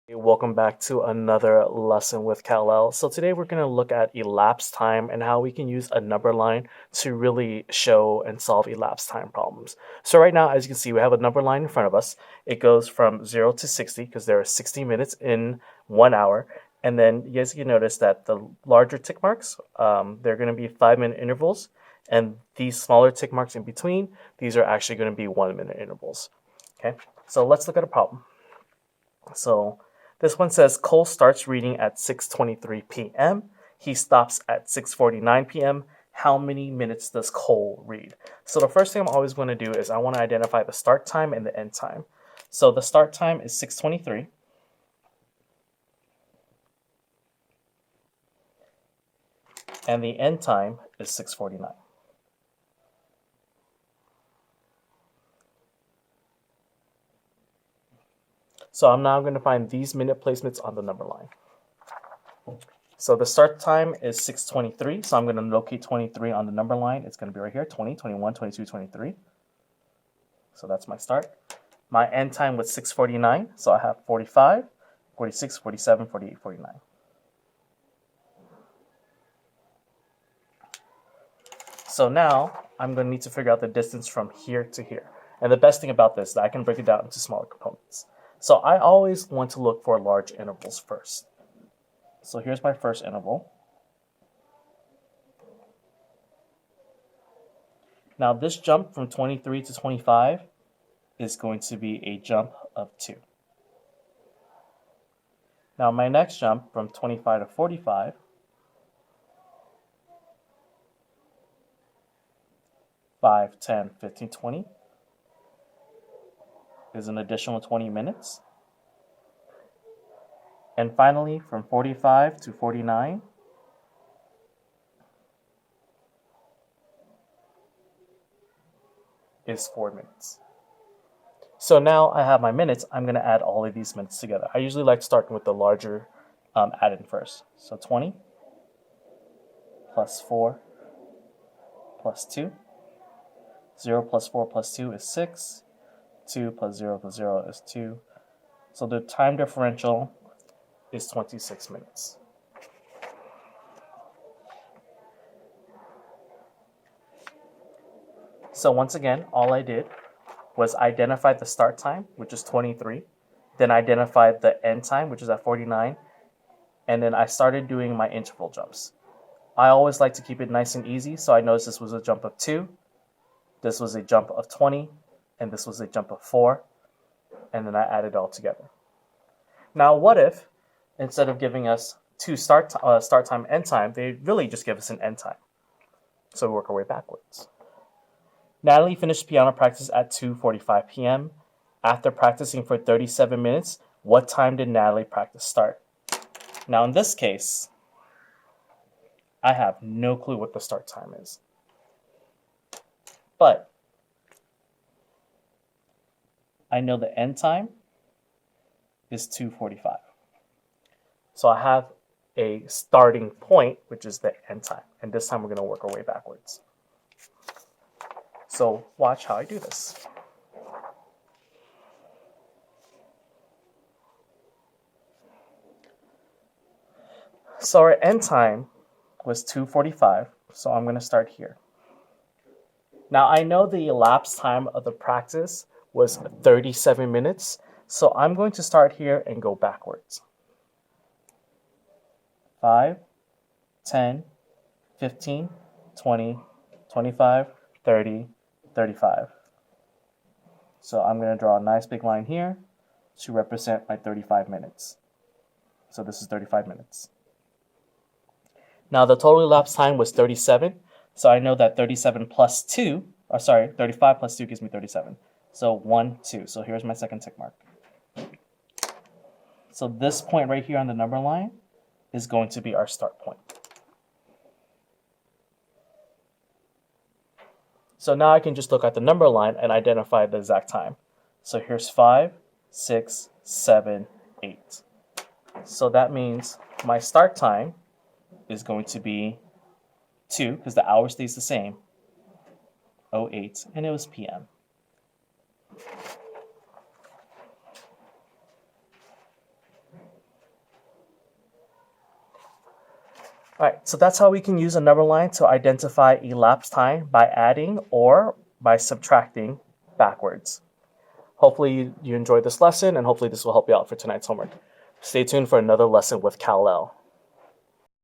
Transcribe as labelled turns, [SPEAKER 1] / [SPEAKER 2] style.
[SPEAKER 1] Welcome back to another lesson with Kal-El. So today we're going to look at elapsed time and how we can use a number line to really show and solve elapsed time problems. So right now, as you can see, we have a number line in front of us. It goes from 0 to 60 because there are 60 minutes in 1 hour. And then you guys can notice that the larger tick marks, they're going to be 5-minute intervals. And these smaller tick marks in between, these are actually going to be 1-minute intervals. Okay, so let's look at a problem. So this one says Cole starts reading at 6:23 p.m. He stops at 6:49 p.m. How many minutes does Cole read? So the first thing I'm always going to do is I want to identify the start time and the end time. So the start time is 6:23. And the end time is 6:49. So I'm now going to find these minute placements on the number line. So the start time is 6:23. So I'm going to locate 23 on the number line. It's going to be right here, 20, 21, 22, 23. So that's my start. My end time was 6:49. So I have 45, 46, 47, 48, 49. So now I'm going to need to figure out the distance from here to here. And the best thing about this is that I can break it down into smaller components. So I always want to look for large intervals first. So here's my first interval. Now this jump from 23 to 25 is going to be a jump of 2. Now my next jump from 25 to 45 5, 10, 15, 20 is an additional 20 minutes. And finally, from 45 to 49 is 4 minutes. So now I have my minutes. I'm going to add all of these minutes together. I usually like starting with the larger add-in first. So 20 plus 4 plus 2. 0 plus 4 plus 2 is 6. 2 plus 0 plus 0 is 2. So the time differential is 26 minutes. So once again, all I did was identify the start time, which is 23, then identified the end time, which is at 49, and then I started doing my interval jumps. I always like to keep it nice and easy, so I noticed this was a jump of 2, this was a jump of 20, and this was a jump of 4, and then I added it all together. Now, what if, instead of giving us two start time, end time, they really just give us an end time? So we work our way backwards. Natalie finished piano practice at 2:45 p.m. After practicing for 37 minutes, what time did Natalie practice start? Now, in this case, I have no clue what the start time is. But I know the end time is 2:45. So I have a starting point, which is the end time. And this time we're going to work our way backwards. So watch how I do this. So our end time was 2:45, so I'm going to start here. Now I know the elapsed time of the practice was 37 minutes, so I'm going to start here and go backwards. 5, 10, 15, 20, 25, 30, 35. So I'm going to draw a nice big line here to represent my 35 minutes. So this is 35 minutes. Now the total elapsed time was 37. So I know that 35 plus 2 gives me 37. So 1, 2. So here's my second tick mark. So this point right here on the number line is going to be our start point. So now I can just look at the number line and identify the exact time. So here's 5, 6, 7, 8. So that means my start time is going to be 2, because the hour stays the same, 08, and it was PM. All right, so that's how we can use a number line to identify elapsed time by adding or by subtracting backwards. Hopefully you enjoyed this lesson, and hopefully this will help you out for tonight's homework. Stay tuned for another lesson with Kal-El.